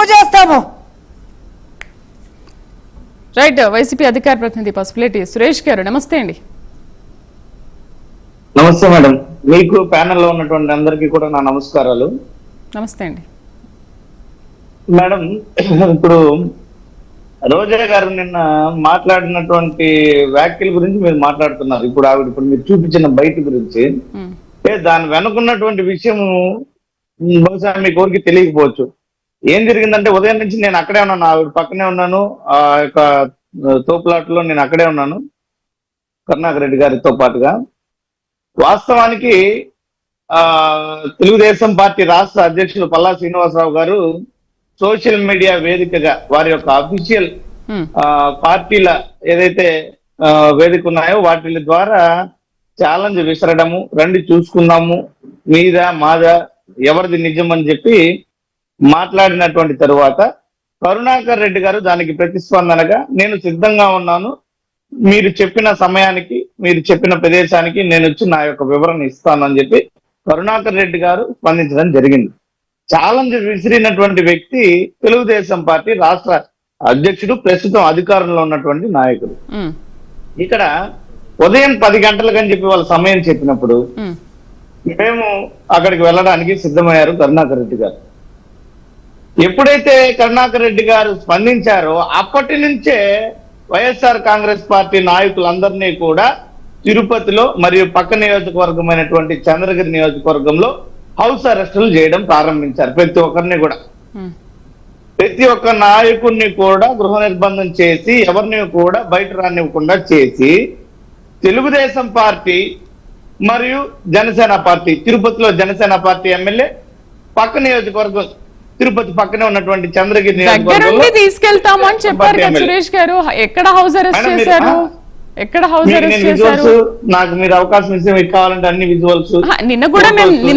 Prove చేస్తాము. Right. YCP అధికార ప్రతినిధి పసుపులేటి సురేష్ గారు నమస్తే అండి. నమస్తే మేడం, మీకు ప్యానెల్లో ఉన్నటువంటి అందరికీ కూడా నా నమస్కారాలు. నమస్తే అండి. మేడం, ఇప్పుడు రోజా గారు నిన్న మాట్లాడినటువంటి వ్యాఖ్యల గురించి మీరు మాట్లాడుతున్నారు. ఇప్పుడు మీరు చూపించిన బయట గురించి దాని వెనుకున్నటువంటి విషయం బహుశా మీకు ఊరికి తెలియకపోవచ్చు. ఏం జరిగిందంటే ఉదయం నుంచి నేను అక్కడే ఉన్నాను, ఆవిడ పక్కనే ఉన్నాను. ఆ యొక్క తోపులాట్లో నేను అక్కడే ఉన్నాను కరుణాకర్ రెడ్డి గారితో పాటుగా. వాస్తవానికి తెలుగుదేశం పార్టీ రాష్ట్ర అధ్యక్షులు పల్లా శ్రీనివాసరావు గారు సోషల్ మీడియా వేదికగా వారి యొక్క అఫీషియల్ పార్టీల ఏదైతే వేదిక ఉన్నాయో వాటి ద్వారా ఛాలెంజ్ విసరడము, రండి చూసుకుందాము మీద మాద ఎవరిది నిజం అని చెప్పి మాట్లాడినటువంటి తరువాత కరుణాకర్ రెడ్డి గారు దానికి ప్రతిస్పందనగా నేను సిద్ధంగా ఉన్నాను, మీరు చెప్పిన సమయానికి మీరు చెప్పిన ప్రదేశానికి నేను వచ్చి నా యొక్క వివరణ ఇస్తాను అని చెప్పి కరుణాకర్ రెడ్డి గారు స్పందించడం జరిగింది. ఛాలెంజ్ విసిరినటువంటి వ్యక్తి తెలుగుదేశం పార్టీ రాష్ట్ర అధ్యక్షుడు, ప్రస్తుతం అధికారంలో ఉన్నటువంటి నాయకుడు. ఇక్కడ ఉదయం 10 గంటలకు అని చెప్పి వాళ్ళ సమయం చెప్పినప్పుడు మేము అక్కడికి వెళ్ళడానికి సిద్ధమయ్యారు కరుణాకర్ రెడ్డి గారు. ఎప్పుడైతే కరుణాకర్ రెడ్డి గారు స్పందించారో అప్పటి నుంచే వైఎస్ఆర్ కాంగ్రెస్ పార్టీ నాయకులందరినీ కూడా తిరుపతిలో మరియు పక్క నియోజకవర్గమైనటువంటి చంద్రగిరి నియోజకవర్గంలో హౌస్ అరెస్టులు చేయడం ప్రారంభించారు. ప్రతి ఒక్కరిని కూడా, ప్రతి ఒక్క నాయకుడిని కూడా గృహ నిర్బంధం చేసి ఎవరిని కూడా బయట రానివ్వకుండా చేసి తెలుగుదేశం పార్టీ మరియు జనసేన పార్టీ, తిరుపతిలో జనసేన పార్టీ ఎమ్మెల్యే, పక్క నియోజకవర్గం తిరుపతి పక్కనే ఉన్నటువంటి చంద్రగిరి నియోజకవర్గంలో తీసుకెళ్తాము అని చెప్పారు కదా సురేష్ గారు. ఎక్కడ హౌస్ అరెస్ట్ చేశారు? ఎక్కడ హౌస్ అరెస్ట్ చేశారు? నాకు మీరు అవకాశం ఇస్తే మీకు కావాలంటే అన్ని విజువల్స్. నిన్న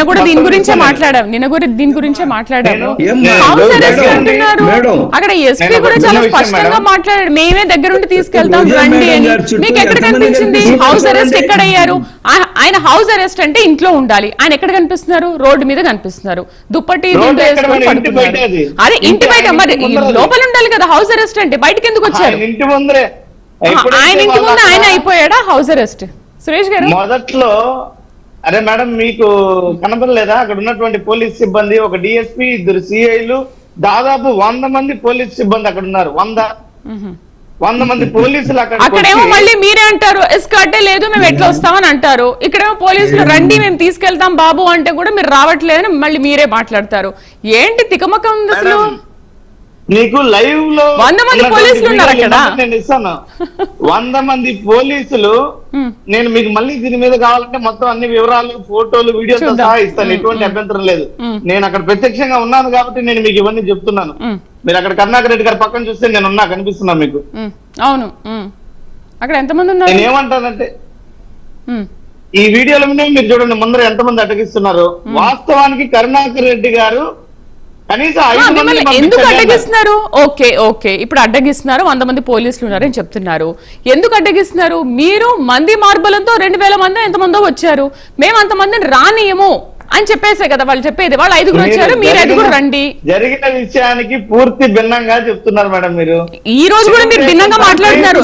కూడా దీని గురించే మాట్లాడాము. హౌస్ అరెస్ట్ అంటున్నారు. అక్కడ ఎస్పీ కూడా చాలా స్పష్టంగా మాట్లాడాడు, మేమే దగ్గరుండి తీసుకెళ్తాం రండి అని. మీకు ఎక్కడ కనిపించింది హౌస్ అరెస్ట్? ఎక్కడ అయ్యారు? ఆయన హౌస్ అరెస్ట్ అంటే ఇంట్లో ఉండాలి, ఆయన ఎక్కడ కనిపిస్తున్నారు? రోడ్డు మీద కనిపిస్తున్నారు, దుప్పటి అదే ఇంటి బయట. మరి లోపల ఉండాలి కదా హౌస్ అరెస్ట్ అంటే, బయటకి ఎందుకు వచ్చారు? ఇంటి ముందరే, ఆయన ఇంటి ముందు ఆయన అయిపోయాడా హౌస్ అరెస్ట్? సురేష్ గారు మొదట్లో అరే మేడం మీకు కనపడలేదా? అక్కడ ఉన్నటువంటి పోలీస్ సిబ్బంది, ఒక డిఎస్పీ, 2 సిఐలు, దాదాపు 100 మంది పోలీస్ సిబ్బంది అక్కడ ఉన్నారు. 100 మంది పోలీసులు అక్కడేమో మళ్ళీ మీరే అంటారు ఎస్కార్టే లేదు, మేము ఎట్లా వస్తామని అంటారు. ఇక్కడేమో పోలీసులు రండి మేము తీసుకెళ్తాం బాబు అంటే కూడా మీరు రావట్లేదని మళ్ళీ మీరే మాట్లాడతారు. ఏంటి తికమక ఉంది అసలు? నీకు లైవ్ లో 100 మంది పోలీసులు ఉన్నారు అక్కడ. నేను ఇస్తాను 100 మంది పోలీసులు. నేను మీకు మళ్ళీ దీని మీద కావాలంటే మొత్తం అన్ని వివరాలు, ఫోటోలు, వీడియోతో సహా ఇస్తాను, ఎటువంటి అభ్యంతరం లేదు. నేను అక్కడ ప్రత్యక్షంగా ఉన్నాను కాబట్టి నేను మీకు ఇవన్నీ చెప్తున్నాను. మీరు అక్కడ కరుణాకర్ రెడ్డి గారి పక్కన చూస్తే నేను ఉన్నా, కనిపిస్తున్నా మీకు. అవును, అక్కడ ఎంతమంది ఉన్నారు? నేను ఏమంటానంటే ఈ వీడియోలో మీరు చూడండి ముందర ఎంతమంది అటగిస్తున్నారు. వాస్తవానికి కరుణాకర్ రెడ్డి గారు ఎందుకు అడ్డగిస్తున్నారు? ఓకే ఇప్పుడు అడ్డగిస్తున్నారు, 100 మంది పోలీసులు ఉన్నారని చెప్తున్నారు. ఎందుకు అడ్డగిస్తున్నారు? మీరు మంది మార్బలంతో 2000 మంది ఎంతమందో వచ్చారు, మేము అంతమందిని రానియము అని చెప్పేసే కదా వాళ్ళు చెప్పేది. వాళ్ళు 5 వచ్చారు, మీరు 5 రండి. జరిగిన విషయానికి పూర్తి భిన్నంగా చెప్తున్నారు మేడం మీరు. ఈ రోజు కూడా మీరు భిన్నంగా మాట్లాడుతున్నారు.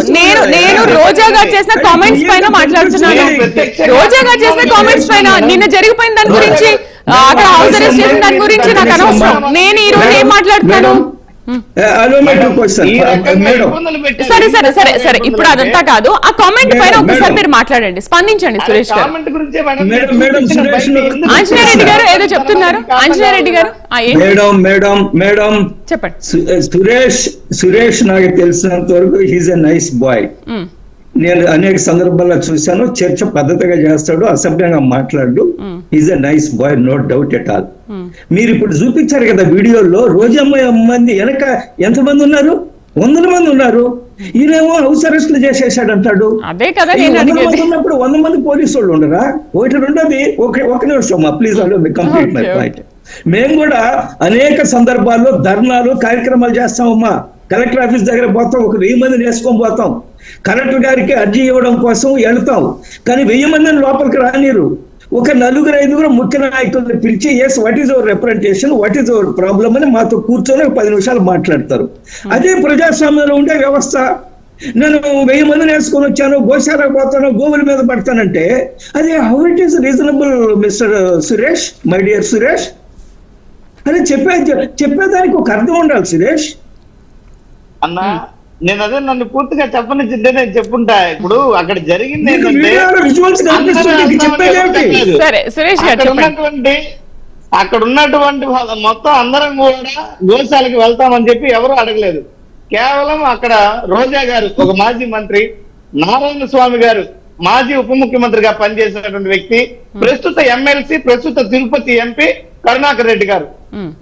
నేను రోజా గారు చేసిన కామెంట్స్ పైన మాట్లాడుతున్నాను. రోజా గారు చేసిన కామెంట్స్ పైన నిన్న జరిగిపోయిన దాని గురించి, అక్కడ హౌస్ అరెస్ట్ చేసిన దాని గురించి నాకు అనవసరం. నేను ఈ రోజు ఏం మాట్లాడుతున్నాను? సరే ఇప్పుడు అదంతా కాదు, ఆ కామెంట్ పైన ఒకసారి మీరు మాట్లాడండి, స్పందించండి సురేష్ గారు. ఆంజనేయ రెడ్డి గారు ఏదో చెప్తున్నారు. ఆంజనేయ రెడ్డి గారు మేడం చెప్పండి. సురేష్ నాకు తెలిసినంత వరకు హీజ్ ఎ నైస్ బాయ్. నేను అనేక సందర్భాల్లో చూశాను, చర్చ పద్ధతిగా చేస్తాడు, అసభ్యంగా మాట్లాడు. Is a nice boy, no doubt at all. మీరు ఇప్పుడు చూపించారు కదా వీడియోలో, రోజమ్మ మంది వెనక ఎంతమంది ఉన్నారు? 100 మంది ఉన్నారు. ఈయనేమో హౌస్ అరెస్ట్లు చేసేసాడు అంటాడు. 100 మంది ఉన్నప్పుడు 100 మంది పోలీసు వాళ్ళు ఉండరా? ఒకటి రెండోది, ఒక నిమిషం ప్లీజ్ కంప్లీట్ మై పాయింట్. మేము కూడా అనేక సందర్భాల్లో ధర్నాలు కార్యక్రమాలు చేస్తామమ్మా. కలెక్టర్ ఆఫీస్ దగ్గర పోతాం, ఒక 1000 మందిని వేసుకొని పోతాం. కలెక్టర్ గారికి అర్జీ ఇవ్వడం కోసం వెళ్తాం, కానీ 1000 మందిని లోపలికి రానిరు. ఒక 4-5 ముఖ్య నాయకులను పిలిచి yes what is our representation, what is our problem అని మాతో కూర్చొని 10 నిమిషాలు మాట్లాడతారు. అదే ప్రజాస్వామ్యంలో ఉండే వ్యవస్థ. నేను 1000 మందిని వేసుకొని వచ్చాను, గోశాలకు పోతాను, గోవుల మీద పడతానంటే అదే how it is reasonable mister Suresh, my dear Suresh? అదే చెప్పేదానికి ఒక అర్థం ఉండాలి సురేష్. అన్నా నేను అదే నన్ను పూర్తిగా చెప్పనిచ్చిందే నేను చెప్పుంటా. ఇప్పుడు అక్కడ జరిగింది ఏంటంటే అక్కడ ఉన్నటువంటి మొత్తం అందరం కూడా గోశాలకు వెళ్తామని చెప్పి ఎవరు అడగలేదు. కేవలం అక్కడ రోజా గారు, ఒక మాజీ మంత్రి, నారాయణ స్వామి గారు మాజీ ఉప ముఖ్యమంత్రిగా పనిచేసినటువంటి వ్యక్తి, ప్రస్తుత ఎమ్మెల్సీ, ప్రస్తుత తిరుపతి ఎంపీ కరుణాకర్ రెడ్డి గారు,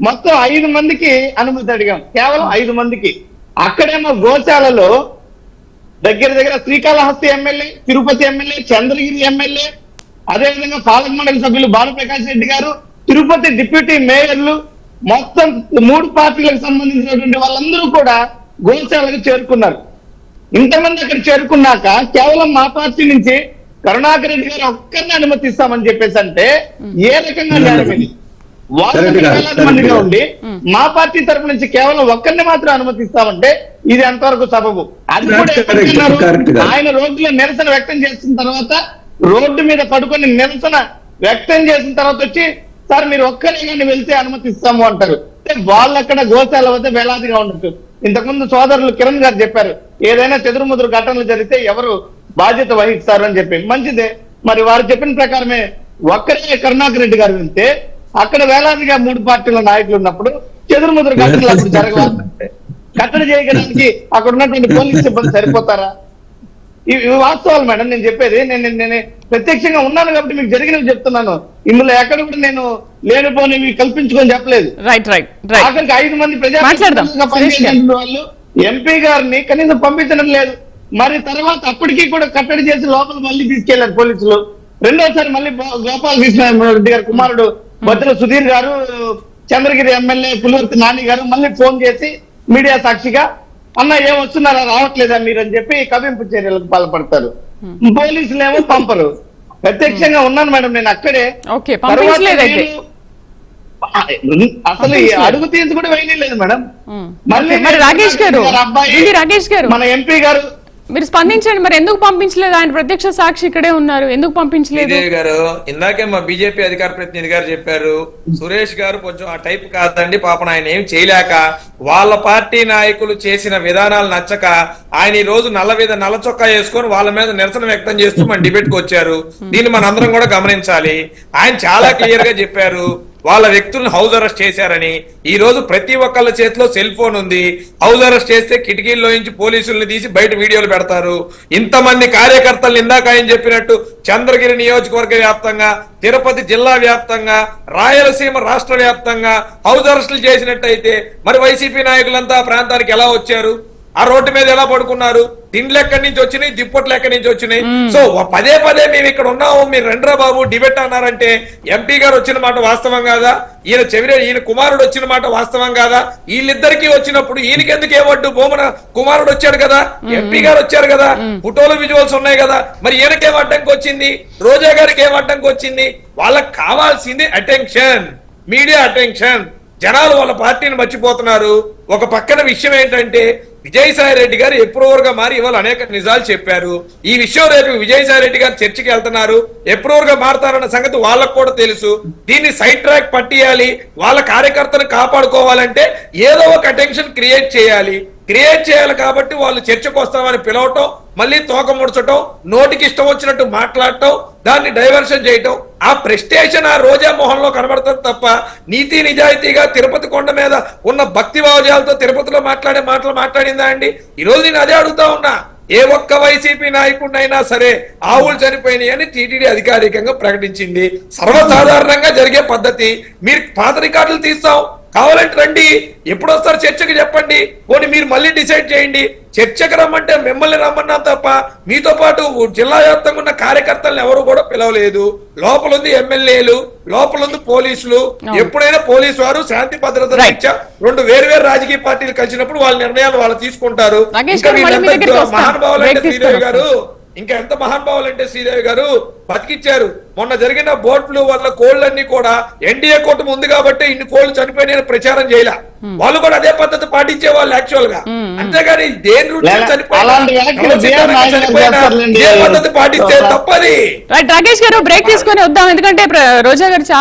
మొత్తం 5 మందికి అనుమతి అడిగాం. కేవలం 5 మందికి. అక్కడేమో గోశాలలో దగ్గర Srikalahasti MLA, Tirupati MLA, Chandragiri MLA, అదేవిధంగా పాలక మండలి సభ్యులు భానుప్రకాష్ రెడ్డి గారు, తిరుపతి డిప్యూటీ మేయర్లు, మొత్తం 3 పార్టీలకు సంబంధించినటువంటి వాళ్ళందరూ కూడా గోశాలకు చేరుకున్నారు. ఇంతమంది అక్కడ చేరుకున్నాక కేవలం మా పార్టీ నుంచి కరుణాకర్ రెడ్డి గారు ఒక్కరిని అనుమతిస్తామని చెప్పేసి అంటే ఏ రకంగా న్యాయమైంది? వాళ్ళు మందిగా ఉండి మా పార్టీ తరపు నుంచి కేవలం ఒక్కరిని మాత్రం అనుమతిస్తామంటే ఇది ఎంతవరకు సబబు? అది కూడా ఆయన రోడ్డులో నిరసన వ్యక్తం చేసిన తర్వాత, రోడ్డు మీద పడుకొని నిరసన వ్యక్తం చేసిన తర్వాత వచ్చి సార్ మీరు ఒక్కరే కానీ వెళ్తే అనుమతిస్తాము అంటారు. వాళ్ళు అక్కడ గోశాల వద్ద వేలాదిగా ఉండొచ్చు. ఇంతకుముందు సోదరులు కిరణ్ గారు చెప్పారు, ఏదైనా చెదురుముదురు ఘటనలు జరిగితే ఎవరు బాధ్యత వహిస్తారు అని చెప్పి. మంచిదే, మరి వారు చెప్పిన ప్రకారమే ఒక్కరే కరుణాకర్ రెడ్డి గారు వెళ్తే అక్కడ వేలాదిగా 3 పార్టీల నాయకులు ఉన్నప్పుడు చెదురుముదురు ఘటనలు అప్పుడు జరగాలంటే కట్టడి చేయడానికి అక్కడ ఉన్నటువంటి పోలీస్ సిబ్బంది సరిపోతారా? ఇవి వాస్తవాలు మేడం నేను చెప్పేది. నేను ప్రత్యక్షంగా ఉన్నాను కాబట్టి మీకు జరిగినవి చెప్తున్నాను. ఇందులో ఎక్కడ కూడా నేను లేనిపోనివి కల్పించుకొని చెప్పలేదు. ఆఖరికి 5 మంది ప్రజాప్రతినిధులుగా పనిచేసిన వాళ్ళు ఎంపీ గారిని కనీసం పంపించడం లేదు. మరి తర్వాత అప్పటికీ కూడా కట్టడి చేసి లోపల మళ్ళీ తీసుకెళ్లారు పోలీసులు. రెండోసారి మళ్ళీ గోపాల్ కృష్ణారెడ్డి గారి కుమారుడు బొజ్జల సుధీర్ గారు, చంద్రగిరి ఎమ్మెల్యే పులివర్తి నాని గారు మళ్ళీ ఫోన్ చేసి మీడియా సాక్షిగా అన్న ఏం వస్తున్నారా, రావట్లేదా మీరు అని చెప్పి కవింపు చర్యలకు పాల్పడతారు. పోలీసులు ఏమో పంపరు. ప్రత్యక్షంగా ఉన్నాను మేడం నేను అక్కడే. అసలు అడుగు తీసి కూడా వేయలేదు మేడం. మళ్ళీ రాకేష్ గారు, మన ఎంపీ గారు మీరు స్పందించండి. మరి ఎందుకు పంపించలేదు? ఆయన ప్రత్యక్ష సాక్షి ఇక్కడే ఉన్నారు, ఎందుకు పంపించలేదు? గారు ఇందాకే మా బీజేపీ అధికార ప్రతినిధి గారు చెప్పారు, సురేష్ గారు కొంచెం ఆ టైప్ కాదండి, పాపం ఆయన ఏం చేయలేక వాళ్ళ పార్టీ నాయకులు చేసిన విధానాలు నచ్చక ఆయన ఈ రోజు నల్ల చొక్కా వేసుకొని వాళ్ళ మీద నిరసన వ్యక్తం చేస్తూ మన డిబేట్ కు వచ్చారు. దీన్ని మనందరం కూడా గమనించాలి. ఆయన చాలా క్లియర్ గా చెప్పారు, వాళ్ళ వ్యక్తులను హౌస్ అరెస్ట్ చేశారని. ఈ రోజు ప్రతి ఒక్కళ్ళ చేతిలో సెల్ ఫోన్ ఉంది. హౌస్ అరెస్ట్ చేస్తే కిటికీల్లో నుంచి పోలీసుల్ని తీసి బయట వీడియోలు పెడతారు. ఇంతమంది కార్యకర్తలు ఇందాక ఆయన చెప్పినట్టు చంద్రగిరి నియోజకవర్గ వ్యాప్తంగా, తిరుపతి జిల్లా వ్యాప్తంగా, రాయలసీమ రాష్ట్ర వ్యాప్తంగా హౌస్ అరెస్టులు చేసినట్టయితే మరి వైసీపీ నాయకులంతా ఆ ప్రాంతానికి ఎలా వచ్చారు? ఆ రోడ్డు మీద ఎలా పడుకున్నారు? తిండ్లు ఎక్కడి నుంచి వచ్చినాయి, దిప్పట్లు ఎక్కడి నుంచి వచ్చినాయి? సో పదే మేము ఇక్కడ ఉన్నాము, మీరు రండ్రా బాబు డిబేట్ అన్నారంటే ఎంపీ గారు వచ్చిన మాట వాస్తవం కాదా? ఈయన కుమారుడు వచ్చిన మాట వాస్తవం కాదా? వీళ్ళిద్దరికీ వచ్చినప్పుడు ఈయనకెందుకు ఏమడ్డు? బొమ్మన కుమారుడు వచ్చాడు కదా, ఎంపీ గారు వచ్చారు కదా, ఫోటోలు విజువల్స్ ఉన్నాయి కదా, మరి ఈయనకేం అడ్డంకి వచ్చింది? రోజా గారికి ఏం అడ్డంకి వచ్చింది? వాళ్ళకి కావాల్సింది అటెన్షన్, మీడియా అటెన్షన్. జనాలు వాళ్ళ పార్టీని మర్చిపోతున్నారు. ఒక పక్కన విషయం ఏంటంటే విజయసాయి రెడ్డి గారు ఎప్రూవర్ గా మారి ఇవాళ అనేక నిజాలు చెప్పారు. ఈ విషయం రేపు విజయసాయి రెడ్డి గారు చర్చకి వెళ్తున్నారు, ఎప్రూవర్ గా మారుతారన్న సంగతి వాళ్ళకు కూడా తెలుసు. దీన్ని సైడ్ ట్రాక్ పట్టియాలి, వాళ్ళ కార్యకర్తను కాపాడుకోవాలంటే ఏదో ఒక అటెన్షన్ క్రియేట్ చేయాలి కాబట్టి వాళ్ళు చర్చకు వస్తామని పిలవటం, మళ్ళీ తోక ముడచటం, నోటికి ఇష్టం వచ్చినట్టు మాట్లాడటం, దాన్ని డైవర్షన్ చేయటం, ఆ ప్రెస్టేషన్ ఆ రోజా మొహంలో కనబడుతుంది తప్ప నీతి నిజాయితీగా తిరుపతి కొండ మీద ఉన్న భక్తి భావజాలతో తిరుపతిలో మాట్లాడే మాటలు మాట్లాడిందా అండి? ఈ రోజు నేను అదే అడుగుతా ఉన్నా. ఏ ఒక్క వైసీపీ నాయకుడినైనా సరే ఆవులు చనిపోయినాయి అని టీటీడీ అధికారికంగా ప్రకటించింది. సర్వసాధారణంగా జరిగే పద్ధతి. మీరు పాత రికార్డులు తీస్తాం, కావాలంటే రండి, ఎప్పుడు వస్తారు చర్చకు చెప్పండి, పోనీ మీరు మళ్ళీ డిసైడ్ చేయండి. చర్చకు రమ్మంటే మిమ్మల్ని రమ్మన్నా తప్ప మీతో పాటు జిల్లా వ్యాప్తంగా ఉన్న కార్యకర్తలను ఎవరు కూడా పిలవలేదు. లోపల ఉంది ఎమ్మెల్యేలు, లోపల ఉంది పోలీసులు. ఎప్పుడైనా పోలీసు వారు శాంతి భద్రత రీత్యా 2 వేరు రాజకీయ పార్టీలు కలిసినప్పుడు వాళ్ళ నిర్ణయాలు వాళ్ళు తీసుకుంటారు. మహానుభావులు అంటే శ్రీదేవి గారు ఇంకా ఎంత మహానుభావులు అంటే శ్రీదేవి గారు బతికిచ్చారు. మొన్న జరిగిన బోట్ ఫ్లూ వల్ల కోళ్లన్నీ కూడా ఎన్డీఏ కూటమి ఉంది కాబట్టి ఇన్ని కోళ్లు చనిపోయిన ప్రచారం చేయలే. వాళ్ళు కూడా అదే పద్ధతి పాటించే వాళ్ళు యాక్చువల్ గా. అంతేగాని దేని రూట్ చనిపోయినా పద్ధతి పాటిస్తే తప్పది. రాకేష్ గారు బ్రేక్ తీసుకొని వద్దాం, ఎందుకంటే రోజా గారు చాలా